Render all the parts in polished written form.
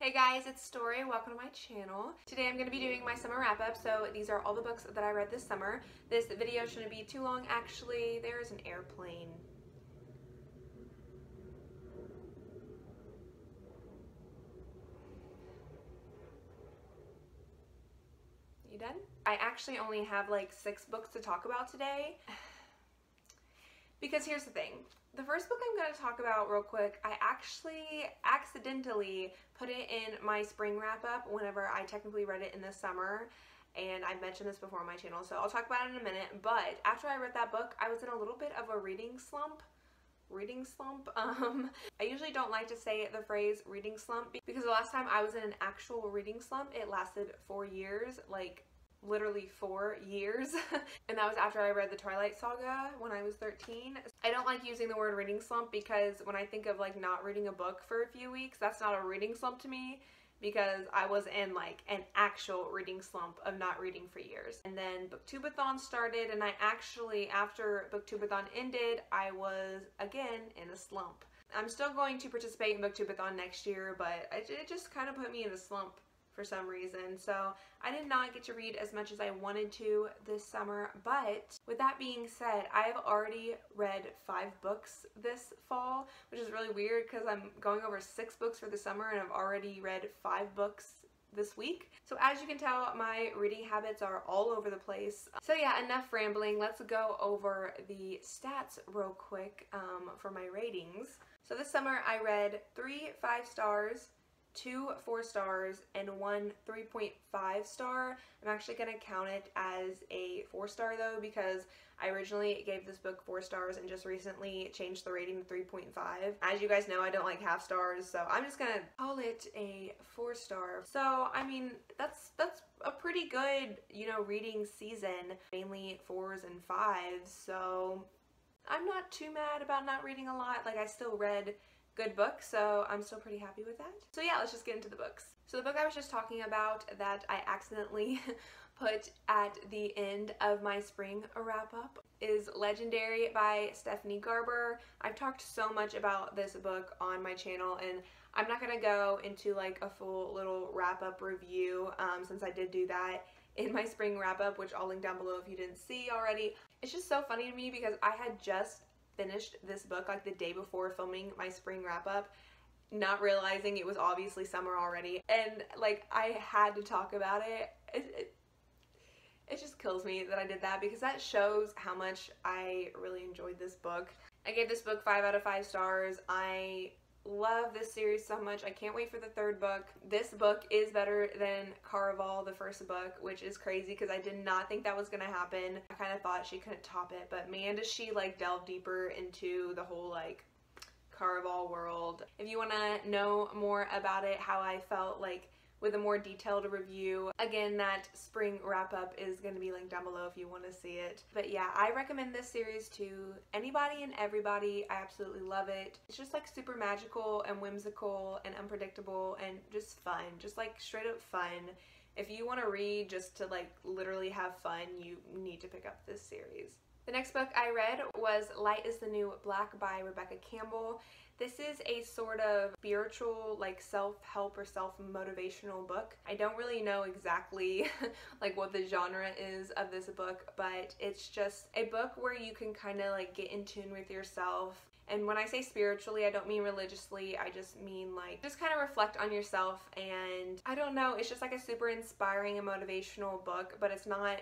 Hey guys, it's Story. Welcome to my channel. Today I'm going to be doing my summer wrap-up, so these are all the books that I read this summer. This video shouldn't be too long, actually. There's an airplane. You done? I actually only have like 6 books to talk about today. Because here's the thing. The first book I'm going to talk about real quick, I actually accidentally put it in my spring wrap-up whenever I technically read it in the summer, and I've mentioned this before on my channel, so I'll talk about it in a minute. But after I read that book, I was in a little bit of a reading slump. I usually don't like to say the phrase reading slump because the last time I was in an actual reading slump, it lasted 4 years, like literally 4 years. And that was after I read the Twilight Saga when I was 13. I don't like using the word reading slump because when I think of like not reading a book for a few weeks, that's not a reading slump to me because I was in like an actual reading slump of not reading for years. And then Booktubeathon started, and I actually, after Booktubeathon ended, I was again in a slump. I'm still going to participate in Booktubeathon next year, but it just kind of put me in a slump for some reason. So I did not get to read as much as I wanted to this summer, but with that being said, I have already read 5 books this fall, which is really weird because I'm going over 6 books for the summer and I've already read 5 books this week. So as you can tell, my reading habits are all over the place. So yeah, enough rambling. Let's go over the stats real quick for my ratings. So this summer I read 3 5-stars, 2 4-stars, and 1 3.5 star. I'm actually going to count it as a 4-star though because I originally gave this book 4 stars and just recently changed the rating to 3.5. As you guys know, I don't like half stars, so I'm just going to call it a 4-star. So, I mean, that's a pretty good, you know, reading season, mainly 4s and 5s, so I'm not too mad about not reading a lot. Like, I still read good book, so I'm still pretty happy with that. So yeah, let's just get into the books. So the book I was just talking about that I accidentally put at the end of my spring wrap-up is Legendary by Stephanie Garber. I've talked so much about this book on my channel, and I'm not gonna go into like a full little wrap-up review since I did do that in my spring wrap-up, which I'll link down below if you didn't see already. It's just so funny to me because I had just finished this book like the day before filming my spring wrap-up, not realizing it was obviously summer already, and like I had to talk about it. It just kills me that I did that because that shows how much I really enjoyed this book. I gave this book 5 out of 5 stars. I love this series so much. I can't wait for the 3rd book. This book is better than Caraval, the first book, which is crazy because I did not think that was gonna happen. I kind of thought she couldn't top it, but man, does she like delve deeper into the whole like Caraval world. If you want to know more about it, how I felt like with a more detailed review, again, that spring wrap-up is going to be linked down below if you want to see it. But yeah, I recommend this series to anybody and everybody. I absolutely love it. It's just like super magical and whimsical and unpredictable and just fun, just like straight up fun. If you want to read just to like literally have fun, you need to pick up this series. The next book I read was Light is the New Black by Rebecca Campbell. This is a sort of spiritual, like self-help or self-motivational book. I don't really know exactly like what the genre is of this book, but it's just a book where you can kind of like get in tune with yourself. And when I say spiritually, I don't mean religiously, I just mean like just kind of reflect on yourself. And I don't know, it's just like a super inspiring and motivational book, but it's not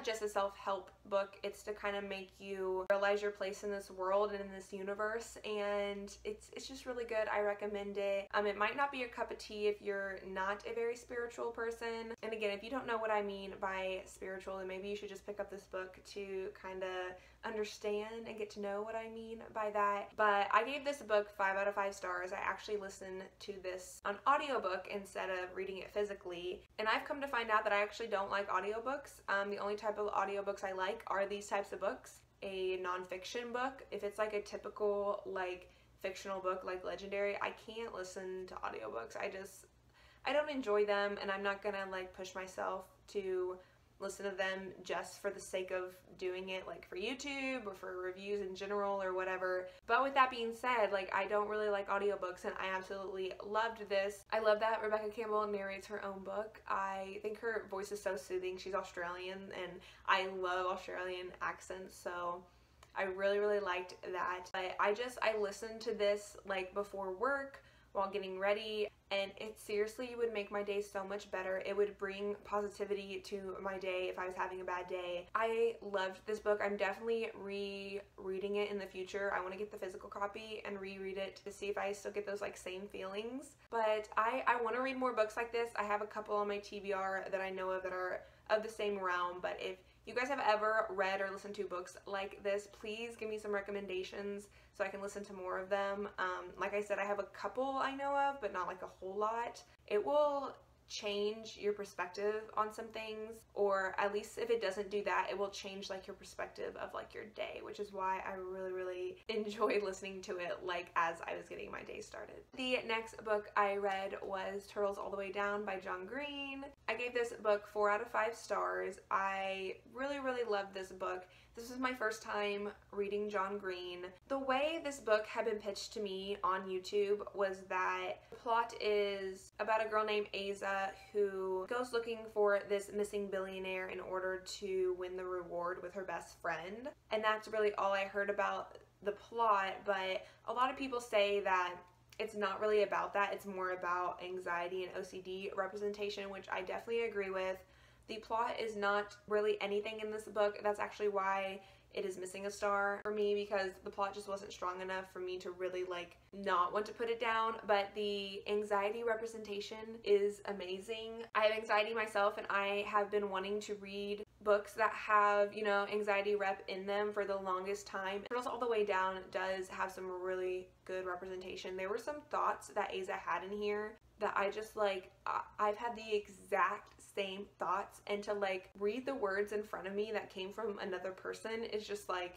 just a self-help book. It's to kind of make you realize your place in this world and in this universe, and it's just really good. I recommend it. It might not be your cup of tea if you're not a very spiritual person. And again, if you don't know what I mean by spiritual, then maybe you should just pick up this book to kind of understand and get to know what I mean by that. But I gave this book 5 out of 5 stars. I actually listened to this on audiobook instead of reading it physically, and I've come to find out that I actually don't like audiobooks. The only type of audiobooks I like are these types of books. A nonfiction book, if it's like a typical like fictional book like Legendary, I can't listen to audiobooks. I don't enjoy them, and I'm not gonna like push myself to listen to them just for the sake of doing it, like for YouTube or for reviews in general or whatever. But with that being said, like I don't really like audiobooks, and I absolutely loved this. I love that Rebecca Campbell narrates her own book. I think her voice is so soothing. She's Australian, and I love Australian accents, so I really liked that. But I listened to this like before work, while getting ready, and it seriously would make my day so much better. It would bring positivity to my day if I was having a bad day. I loved this book. I'm definitely rereading it in the future. I want to get the physical copy and reread it to see if I still get those like same feelings. But I want to read more books like this. I have a couple on my TBR that I know of that are of the same realm, but if you guys have ever read or listened to books like this, please give me some recommendations so I can listen to more of them. Like I said, I have a couple I know of, but not like a whole lot. It will change your perspective on some things, or at least if it doesn't do that, it will change like your perspective of like your day, which is why I really enjoyed listening to it like as I was getting my day started. The next book I read was Turtles All the Way Down by John Green. I gave this book 4 out of 5 stars. I really loved this book. This was my first time reading John Green. The way this book had been pitched to me on YouTube was that the plot is about a girl named Asa who goes looking for this missing billionaire in order to win the reward with her best friend. And that's really all I heard about the plot, but a lot of people say that it's not really about that. It's more about anxiety and OCD representation, which I definitely agree with. The plot is not really anything in this book. That's actually why it is missing a star for me, because the plot just wasn't strong enough for me to really like not want to put it down. But the anxiety representation is amazing. I have anxiety myself, and I have been wanting to read books that have, you know, anxiety rep in them for the longest time. Turtles All the Way Down does have some really good representation. There were some thoughts that Asa had in here that I just like, I've had the exact same thoughts, and to like read the words in front of me that came from another person is just like,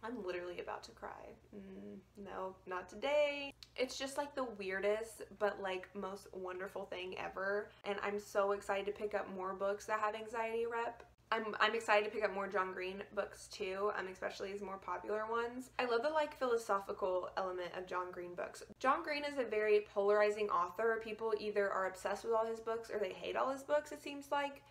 I'm literally about to cry. No, not today. It's just like the weirdest but like most wonderful thing ever, and I'm so excited to pick up more books that have anxiety rep. I'm excited to pick up more John Green books too, especially his more popular ones. I love the like philosophical element of John Green books. John Green is a very polarizing author. People either are obsessed with all his books or they hate all his books, it seems like.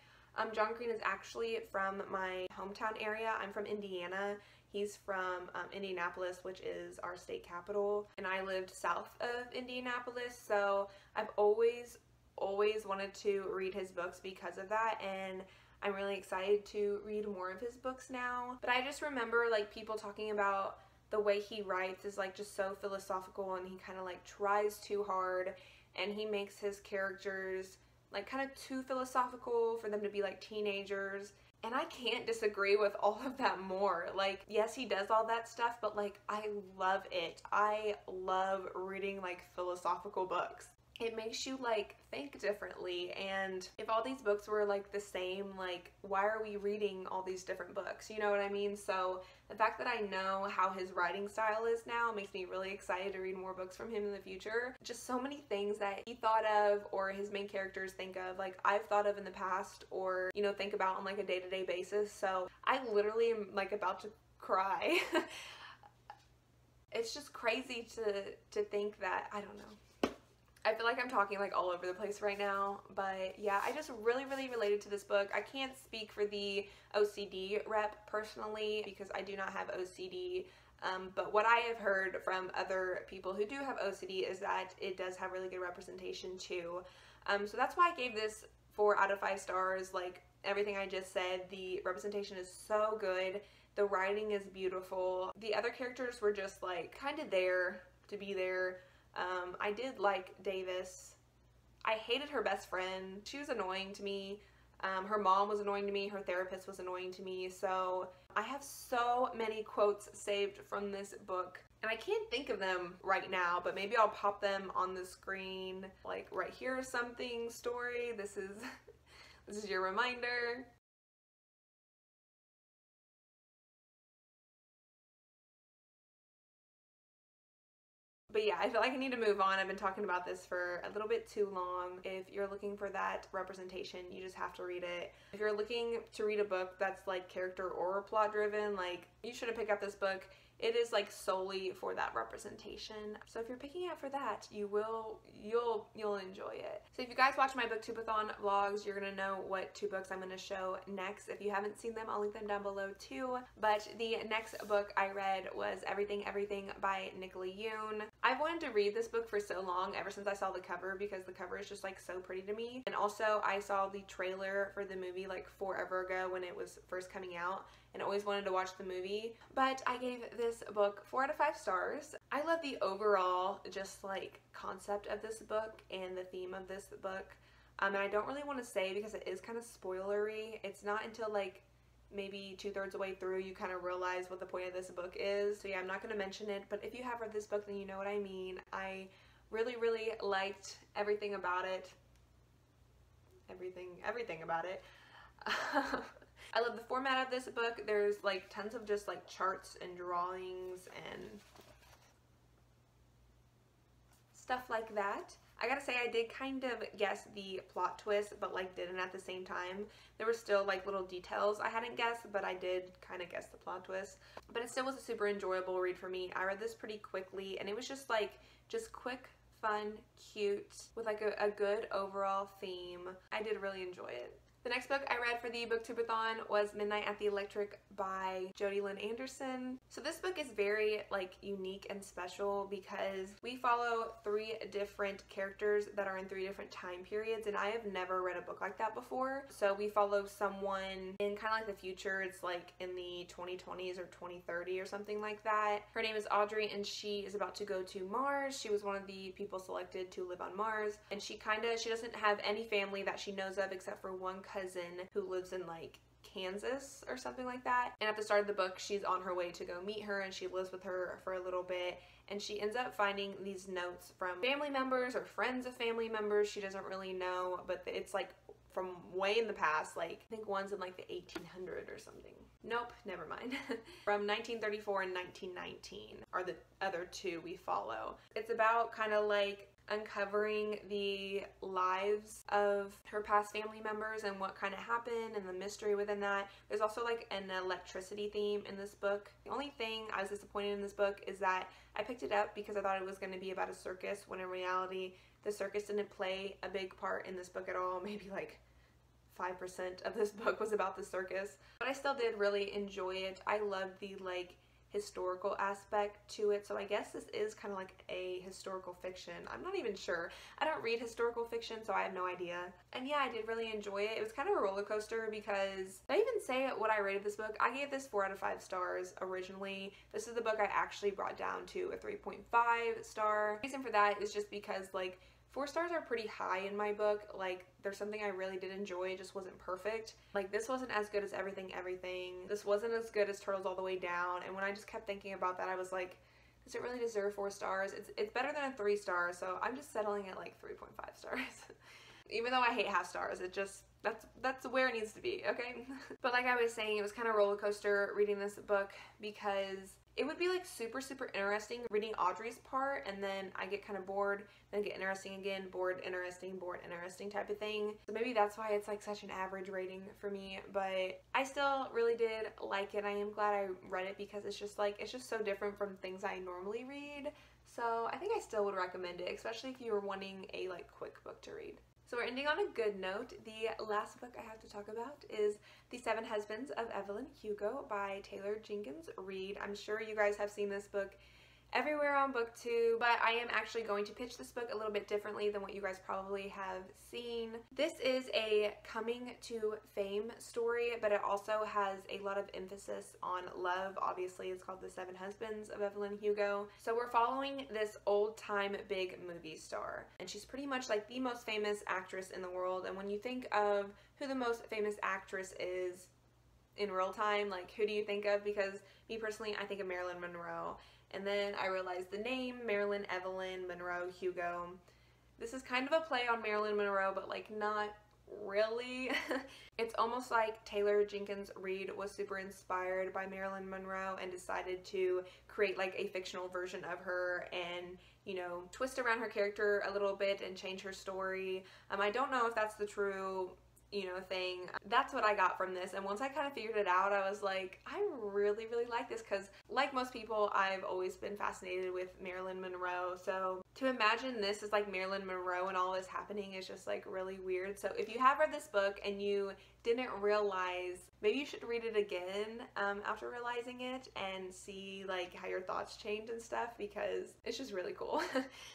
John Green is actually from my hometown area. I'm from Indiana. He's from Indianapolis, which is our state capital, and I lived south of Indianapolis, so I've always wanted to read his books because of that, and I'm really excited to read more of his books now. But I just remember like people talking about the way he writes is like just so philosophical, and he kind of like tries too hard, and he makes his characters like kind of too philosophical for them to be like teenagers. And I can't disagree with all of that more. Like, yes, he does all that stuff, but like I love it. I love reading like philosophical books. It makes you like think differently, and if all these books were like the same, like why are we reading all these different books, you know what I mean? So the fact that I know how his writing style is now makes me really excited to read more books from him in the future. Just so many things that he thought of, or his main characters think of, like I've thought of in the past, or you know, think about on like a day-to-day basis. So I literally am like about to cry. It's just crazy to think that, I don't know. I feel like I'm talking like all over the place right now, but yeah, I just really related to this book. I can't speak for the OCD rep personally because I do not have OCD, but what I have heard from other people who do have OCD is that it does have really good representation too. So that's why I gave this 4 out of 5 stars. Like everything I just said, the representation is so good. The writing is beautiful. The other characters were just like kind of there to be there. I did like Davis. I hated her best friend. She was annoying to me. Her mom was annoying to me. Her therapist was annoying to me. So I have so many quotes saved from this book, and I can't think of them right now, but maybe I'll pop them on the screen. Like right here is something, story. This is your reminder. But yeah, I feel like I need to move on. I've been talking about this for a little bit too long. If you're looking for that representation, you just have to read it. If you're looking to read a book that's like character or plot driven, like you should have picked up this book. It is like solely for that representation. So if you're picking it up for that, you'll enjoy it. So if you guys watch my booktubeathon vlogs, you're gonna know what 2 books I'm gonna show next. If you haven't seen them, I'll link them down below too. But the next book I read was Everything Everything by Nicola Yoon. I've wanted to read this book for so long, ever since I saw the cover, because the cover is just like so pretty to me. And also I saw the trailer for the movie like forever ago when it was first coming out, and always wanted to watch the movie. But I gave this book 4 out of 5 stars. I love the overall just like concept of this book and the theme of this book. And I don't really want to say because it is kind of spoilery. It's not until like maybe 2/3 of the way through you kind of realize what the point of this book is. So yeah, I'm not going to mention it, but if you have read this book, then you know what I mean. I really, really liked everything about it. Everything about it. I love the format of this book. There's like tons of just like charts and drawings and stuff like that. I gotta say I did kind of guess the plot twist, but like didn't at the same time. There were still like little details I hadn't guessed, but I did kind of guess the plot twist. But it still was a super enjoyable read for me. I read this pretty quickly, and it was just like quick, fun, cute, with like a good overall theme. I did really enjoy it. The next book I read for the booktubeathon was Midnight at the Electric by Jodi Lynn Anderson. So this book is very like unique and special because we follow 3 different characters that are in 3 different time periods, and I have never read a book like that before. So we follow someone in kind of like the future. It's like in the 2020s or 2030 or something like that. Her name is Audrey, and she is about to go to Mars. She was one of the people selected to live on Mars, and she doesn't have any family that she knows of except for one cousin who lives in like Kansas or something like that. And at the start of the book, she's on her way to go meet her, and she lives with her for a little bit, and she ends up finding these notes from family members or friends of family members. She doesn't really know, but it's like from way in the past. Like I think one's in like the 1800 or something. Nope, never mind. From 1934 and 1919 are the other 2 we follow. It's about kind of like uncovering the lives of her past family members and what kind of happened and the mystery within that. There's also like an electricity theme in this book. The only thing I was disappointed in this book is that I picked it up because I thought it was going to be about a circus, when in reality the circus didn't play a big part in this book at all. Maybe like 5% of this book was about the circus, but I still did really enjoy it. I loved the like historical aspect to it, so I guess this is kind of like a historical fiction. I'm not even sure. I don't read historical fiction, so I have no idea. And yeah, I did really enjoy it. It was kind of a roller coaster because, did I even say what I rated this book? I gave this 4 out of 5 stars originally. This is the book I actually brought down to a 3.5 star. The reason for that is just because like 4 stars are pretty high in my book. Like there's something I really did enjoy, it just wasn't perfect. Like this wasn't as good as Everything Everything. This wasn't as good as Turtles All the Way Down. And when I just kept thinking about that, I was like, does it really deserve 4 stars? It's better than a 3 star, so I'm just settling at like 3.5 stars. Even though I hate half stars, it just, that's where it needs to be, okay? But like I was saying, it was kind of a roller coaster reading this book because it would be like super interesting reading Audrey's part, and then I get kind of bored, then get interesting again, bored, interesting type of thing. So maybe that's why it's like such an average rating for me, but I still really did like it. I am glad I read it because it's just so different from things I normally read. So I think I still would recommend it, especially if you were wanting a like quick book to read. So we're ending on a good note. The last book I have to talk about is The 7 Husbands of Evelyn, Hugo by Taylor Jenkins Reid. I'm sure you guys have seen this book everywhere on BookTube, but I am actually going to pitch this book a little bit differently than what you guys probably have seen. This is a coming to fame story, but it also has a lot of emphasis on love. Obviously, it's called The 7 Husbands of Evelyn Hugo. So we're following this old-time big movie star, and she's pretty much like the most famous actress in the world. And when you think of who the most famous actress is in real time, like who do you think of? Because me personally, I think of Marilyn Monroe. And then I realized the name, Marilyn, Evelyn, Monroe, Hugo. This is kind of a play on Marilyn Monroe, but like not really? It's almost like Taylor Jenkins Reid was super inspired by Marilyn Monroe and decided to create like a fictional version of her and, you know, twist around her character a little bit and change her story. I don't know if that's the true, you know, thing. That's what I got from this, and once I kind of figured it out, I was like, I really like this, because like most people, I've always been fascinated with Marilyn Monroe, so to imagine this is like Marilyn Monroe and all this happening is just like really weird. So if you have read this book and you didn't realize, maybe you should read it again after realizing it and see like how your thoughts change and stuff, because it's just really cool.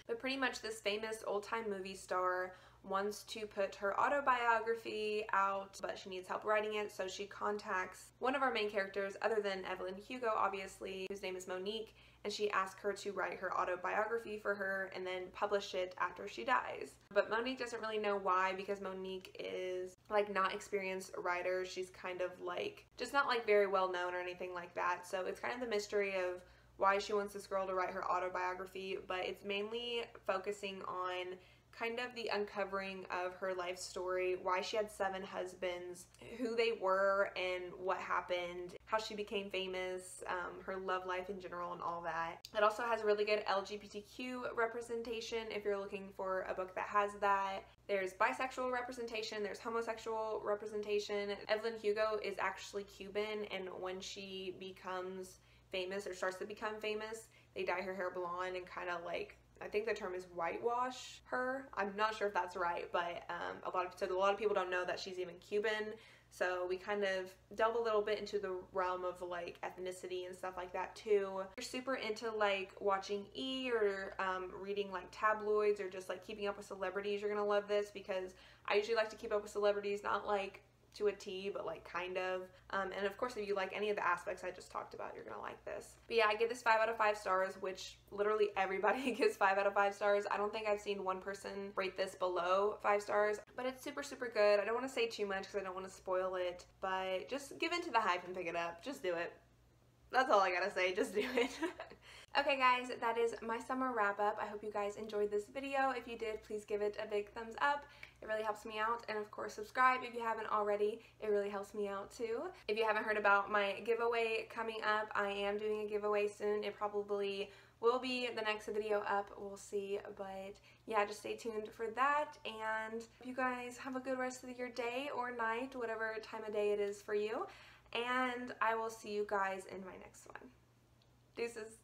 But pretty much this famous old-time movie star wants to put her autobiography out, but she needs help writing it, so she contacts one of our main characters other than Evelyn, Hugo obviously, whose name is Monique, and she asks her to write her autobiography for her and then publish it after she dies. But Monique doesn't really know why, because Monique is like not experienced writer. She's kind of like just not like very well known or anything like that, so it's kind of the mystery of why she wants this girl to write her autobiography, but it's mainly focusing on kind of the uncovering of her life story, why she had 7 husbands, who they were and what happened, how she became famous, her love life in general and all that. It also has really good LGBTQ representation if you're looking for a book that has that. There's bisexual representation, there's homosexual representation. Evelyn Hugo is actually Cuban, and when she becomes famous or starts to become famous, they dye her hair blonde and kind of like, I think the term is whitewash her. I'm not sure if that's right, but a lot of people don't know that she's even Cuban. So we kind of delve a little bit into the realm of like ethnicity and stuff like that too. If you're super into like watching E! Or reading like tabloids or just like keeping up with celebrities, you're gonna love this, because I usually like to keep up with celebrities, not like to a T, but like kind of. And of course, if you like any of the aspects I just talked about, you're gonna like this. But yeah, I give this 5 out of 5 stars, which literally everybody gives 5 out of 5 stars. I don't think I've seen one person rate this below 5 stars, but it's super good. I don't want to say too much because I don't want to spoil it, but just give in to the hype and pick it up. Just do it. That's all I gotta say, just do it. Okay guys, that is my summer wrap up. I hope you guys enjoyed this video. If you did, please give it a big thumbs up. It really helps me out, and of course subscribe if you haven't already. It really helps me out too. If you haven't heard about my giveaway coming up, I am doing a giveaway soon. It probably will be the next video up, we'll see, but yeah, just stay tuned for that, and hope you guys have a good rest of your day or night, whatever time of day it is for you, and I will see you guys in my next one. Deuces.